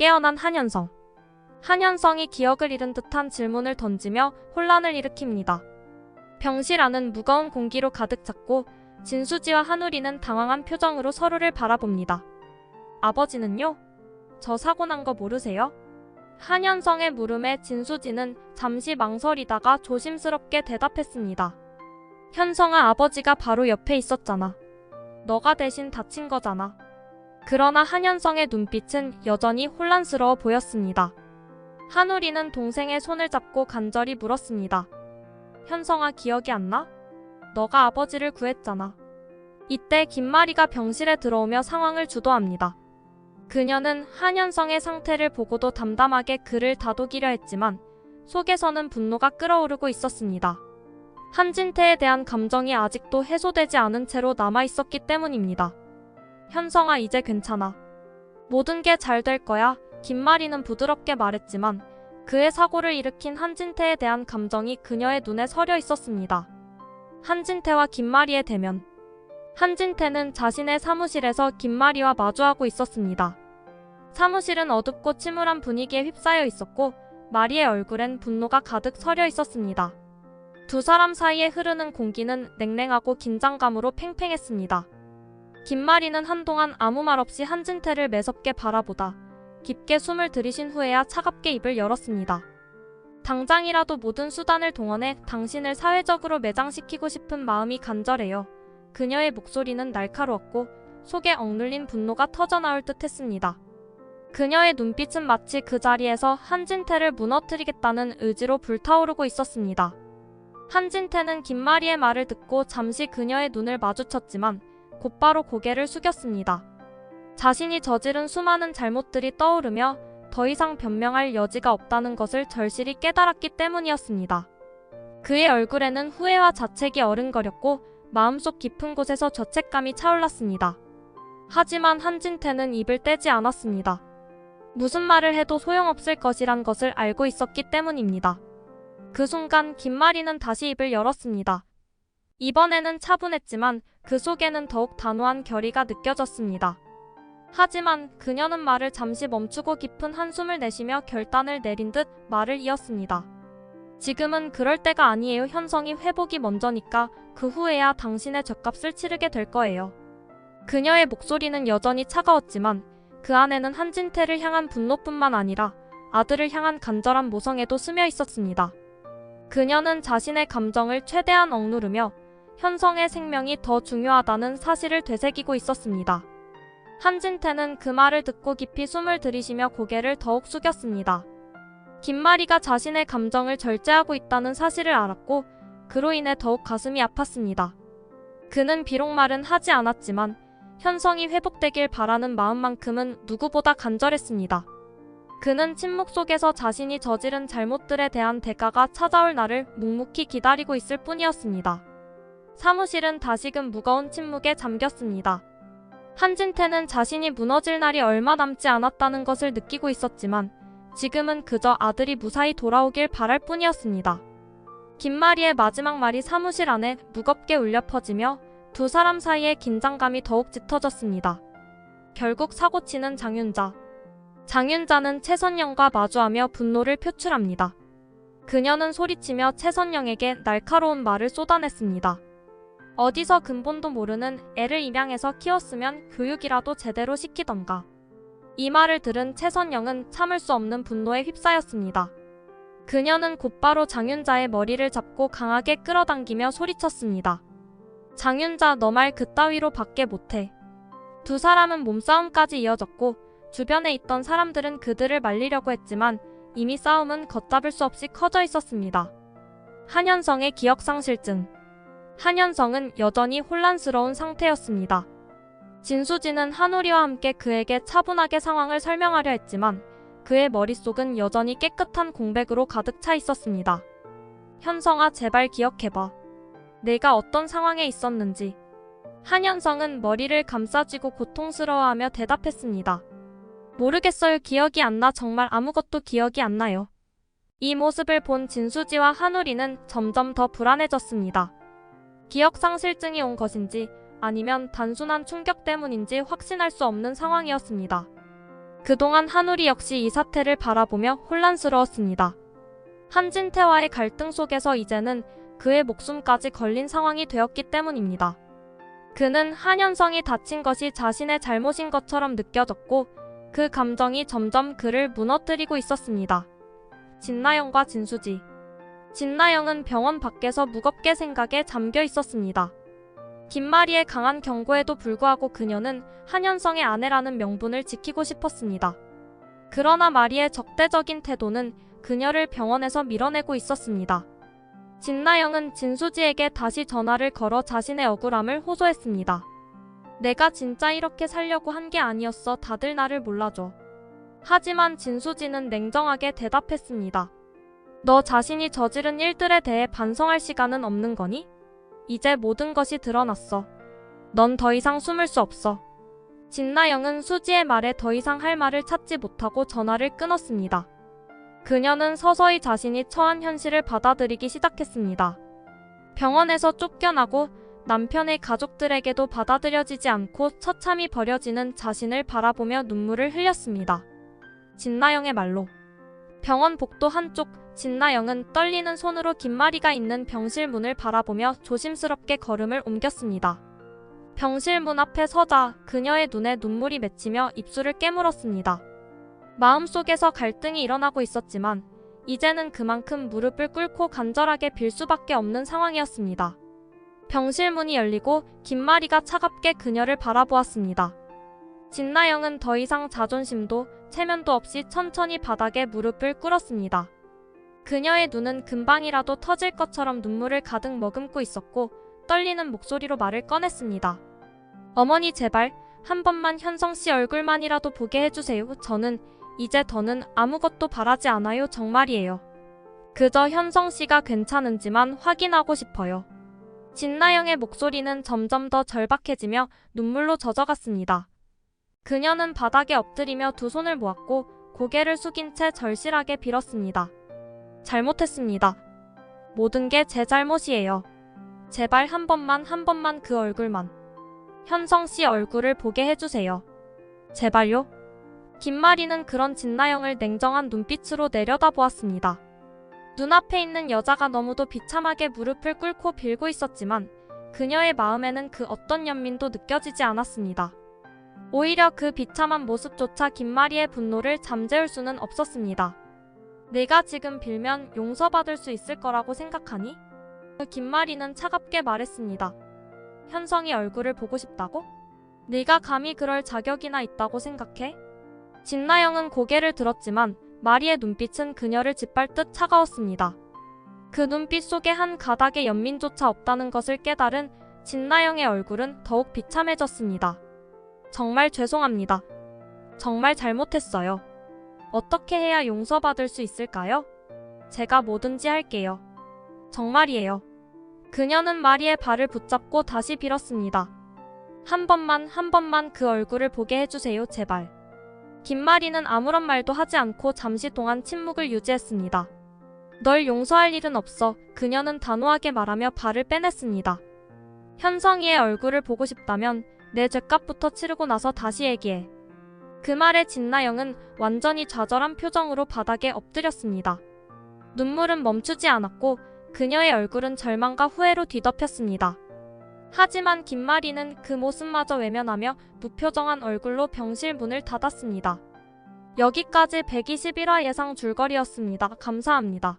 깨어난 한현성. 한현성이 기억을 잃은 듯한 질문을 던지며 혼란을 일으킵니다. 병실 안은 무거운 공기로 가득 찼고 진수지와 한우리는 당황한 표정으로 서로를 바라봅니다. 아버지는요? 저 사고 난 거 모르세요? 한현성의 물음에 진수지는 잠시 망설이다가 조심스럽게 대답했습니다. 현성아, 아버지가 바로 옆에 있었잖아. 너가 대신 다친 거잖아. 그러나 한현성의 눈빛은 여전히 혼란스러워 보였습니다. 한우리는 동생의 손을 잡고 간절히 물었습니다. 현성아, 기억이 안 나? 너가 아버지를 구했잖아. 이때 김마리가 병실에 들어오며 상황을 주도합니다. 그녀는 한현성의 상태를 보고도 담담하게 그를 다독이려 했지만 속에서는 분노가 끓어오르고 있었습니다. 한진태에 대한 감정이 아직도 해소되지 않은 채로 남아있었기 때문입니다. 현성아, 이제 괜찮아. 모든 게 잘 될 거야. 김마리는 부드럽게 말했지만 그의 사고를 일으킨 한진태에 대한 감정이 그녀의 눈에 서려 있었습니다. 한진태와 김마리의 대면. 한진태는 자신의 사무실에서 김마리와 마주하고 있었습니다. 사무실은 어둡고 침울한 분위기에 휩싸여 있었고 마리의 얼굴엔 분노가 가득 서려 있었습니다. 두 사람 사이에 흐르는 공기는 냉랭하고 긴장감으로 팽팽했습니다. 김마리는 한동안 아무 말 없이 한진태를 매섭게 바라보다 깊게 숨을 들이신 후에야 차갑게 입을 열었습니다. 당장이라도 모든 수단을 동원해 당신을 사회적으로 매장시키고 싶은 마음이 간절해요. 그녀의 목소리는 날카로웠고 속에 억눌린 분노가 터져나올 듯 했습니다. 그녀의 눈빛은 마치 그 자리에서 한진태를 무너뜨리겠다는 의지로 불타오르고 있었습니다. 한진태는 김마리의 말을 듣고 잠시 그녀의 눈을 마주쳤지만 곧바로 고개를 숙였습니다. 자신이 저지른 수많은 잘못들이 떠오르며 더 이상 변명할 여지가 없다는 것을 절실히 깨달았기 때문이었습니다. 그의 얼굴에는 후회와 자책이 어른거렸고 마음속 깊은 곳에서 죄책감이 차올랐습니다. 하지만 한진태는 입을 떼지 않았습니다. 무슨 말을 해도 소용없을 것이란 것을 알고 있었기 때문입니다. 그 순간 김마리는 다시 입을 열었습니다. 이번에는 차분했지만 그 속에는 더욱 단호한 결의가 느껴졌습니다. 하지만 그녀는 말을 잠시 멈추고 깊은 한숨을 내쉬며 결단을 내린 듯 말을 이었습니다. 지금은 그럴 때가 아니에요. 현성이 회복이 먼저니까 그 후에야 당신의 죗값을 치르게 될 거예요. 그녀의 목소리는 여전히 차가웠지만 그 안에는 한진태를 향한 분노뿐만 아니라 아들을 향한 간절한 모성애도 스며 있었습니다. 그녀는 자신의 감정을 최대한 억누르며 현성의 생명이 더 중요하다는 사실을 되새기고 있었습니다. 한진태는 그 말을 듣고 깊이 숨을 들이쉬며 고개를 더욱 숙였습니다. 김마리가 자신의 감정을 절제하고 있다는 사실을 알았고 그로 인해 더욱 가슴이 아팠습니다. 그는 비록 말은 하지 않았지만 현성이 회복되길 바라는 마음만큼은 누구보다 간절했습니다. 그는 침묵 속에서 자신이 저지른 잘못들에 대한 대가가 찾아올 날을 묵묵히 기다리고 있을 뿐이었습니다. 사무실은 다시금 무거운 침묵에 잠겼습니다. 한진태는 자신이 무너질 날이 얼마 남지 않았다는 것을 느끼고 있었지만 지금은 그저 아들이 무사히 돌아오길 바랄 뿐이었습니다. 김마리의 마지막 말이 사무실 안에 무겁게 울려 퍼지며 두 사람 사이의 긴장감이 더욱 짙어졌습니다. 결국 사고치는 장윤자. 장윤자는 최선영과 마주하며 분노를 표출합니다. 그녀는 소리치며 최선영에게 날카로운 말을 쏟아냈습니다. 어디서 근본도 모르는 애를 입양해서 키웠으면 교육이라도 제대로 시키던가. 이 말을 들은 최선영은 참을 수 없는 분노에 휩싸였습니다. 그녀는 곧바로 장윤자의 머리를 잡고 강하게 끌어당기며 소리쳤습니다. 장윤자, 너 말 그따위로 밖에 못해. 두 사람은 몸싸움까지 이어졌고 주변에 있던 사람들은 그들을 말리려고 했지만 이미 싸움은 걷잡을 수 없이 커져 있었습니다. 한현성의 기억상실증. 한현성은 여전히 혼란스러운 상태였습니다. 진수지는 한우리와 함께 그에게 차분하게 상황을 설명하려 했지만 그의 머릿속은 여전히 깨끗한 공백으로 가득 차 있었습니다. 현성아, 제발 기억해봐. 내가 어떤 상황에 있었는지. 한현성은 머리를 감싸쥐고 고통스러워하며 대답했습니다. 모르겠어요. 기억이 안 나. 정말 아무것도 기억이 안 나요. 이 모습을 본 진수지와 한우리는 점점 더 불안해졌습니다. 기억상실증이 온 것인지 아니면 단순한 충격 때문인지 확신할 수 없는 상황이었습니다. 그동안 한우리 역시 이 사태를 바라보며 혼란스러웠습니다. 한진태와의 갈등 속에서 이제는 그의 목숨까지 걸린 상황이 되었기 때문입니다. 그는 한현성이 다친 것이 자신의 잘못인 것처럼 느껴졌고 그 감정이 점점 그를 무너뜨리고 있었습니다. 진나영과 진수지. 진나영은 병원 밖에서 무겁게 생각에 잠겨 있었습니다. 김마리의 강한 경고에도 불구하고 그녀는 한현성의 아내라는 명분을 지키고 싶었습니다. 그러나 마리의 적대적인 태도는 그녀를 병원에서 밀어내고 있었습니다. 진나영은 진수지에게 다시 전화를 걸어 자신의 억울함을 호소했습니다. 내가 진짜 이렇게 살려고 한 게 아니었어. 다들 나를 몰라줘. 하지만 진수지는 냉정하게 대답했습니다. 너 자신이 저지른 일들에 대해 반성할 시간은 없는 거니? 이제 모든 것이 드러났어. 넌 더 이상 숨을 수 없어. 진나영은 수지의 말에 더 이상 할 말을 찾지 못하고 전화를 끊었습니다. 그녀는 서서히 자신이 처한 현실을 받아들이기 시작했습니다. 병원에서 쫓겨나고 남편의 가족들에게도 받아들여지지 않고 처참히 버려지는 자신을 바라보며 눈물을 흘렸습니다. 진나영의 말로. 병원 복도 한쪽, 진나영은 떨리는 손으로 김마리가 있는 병실 문을 바라보며 조심스럽게 걸음을 옮겼습니다. 병실 문 앞에 서자 그녀의 눈에 눈물이 맺히며 입술을 깨물었습니다. 마음속에서 갈등이 일어나고 있었지만 이제는 그만큼 무릎을 꿇고 간절하게 빌 수밖에 없는 상황이었습니다. 병실 문이 열리고 김마리가 차갑게 그녀를 바라보았습니다. 진나영은 더 이상 자존심도 체면도 없이 천천히 바닥에 무릎을 꿇었습니다. 그녀의 눈은 금방이라도 터질 것처럼 눈물을 가득 머금고 있었고 떨리는 목소리로 말을 꺼냈습니다. 어머니 제발 한 번만 현성씨 얼굴만이라도 보게 해주세요. 저는 이제 더는 아무것도 바라지 않아요. 정말이에요. 그저 현성씨가 괜찮은지만 확인하고 싶어요. 진나영의 목소리는 점점 더 절박해지며 눈물로 젖어갔습니다. 그녀는 바닥에 엎드리며 두 손을 모았고 고개를 숙인 채 절실하게 빌었습니다. 잘못했습니다. 모든 게 제 잘못이에요. 제발 한 번만 그 얼굴만. 현성씨 얼굴을 보게 해주세요. 제발요. 김마리는 그런 진나영을 냉정한 눈빛으로 내려다보았습니다. 눈앞에 있는 여자가 너무도 비참하게 무릎을 꿇고 빌고 있었지만 그녀의 마음에는 그 어떤 연민도 느껴지지 않았습니다. 오히려 그 비참한 모습조차 김마리의 분노를 잠재울 수는 없었습니다. 내가 지금 빌면 용서받을 수 있을 거라고 생각하니? 김마리는 차갑게 말했습니다. 현성이 얼굴을 보고 싶다고? 네가 감히 그럴 자격이나 있다고 생각해? 진나영은 고개를 들었지만 마리의 눈빛은 그녀를 짓밟듯 차가웠습니다. 그 눈빛 속에 한 가닥의 연민조차 없다는 것을 깨달은 진나영의 얼굴은 더욱 비참해졌습니다. 정말 죄송합니다. 정말 잘못했어요. 어떻게 해야 용서받을 수 있을까요? 제가 뭐든지 할게요. 정말이에요. 그녀는 마리의 발을 붙잡고 다시 빌었습니다. 한 번만 그 얼굴을 보게 해주세요. 제발. 김마리는 아무런 말도 하지 않고 잠시 동안 침묵을 유지했습니다. 널 용서할 일은 없어. 그녀는 단호하게 말하며 발을 빼냈습니다. 현성이의 얼굴을 보고 싶다면 내 죗값부터 치르고 나서 다시 얘기해. 그 말에 진나영은 완전히 좌절한 표정으로 바닥에 엎드렸습니다. 눈물은 멈추지 않았고 그녀의 얼굴은 절망과 후회로 뒤덮였습니다. 하지만 김마리는 그 모습마저 외면하며 무표정한 얼굴로 병실 문을 닫았습니다. 여기까지 121화 예상 줄거리였습니다. 감사합니다.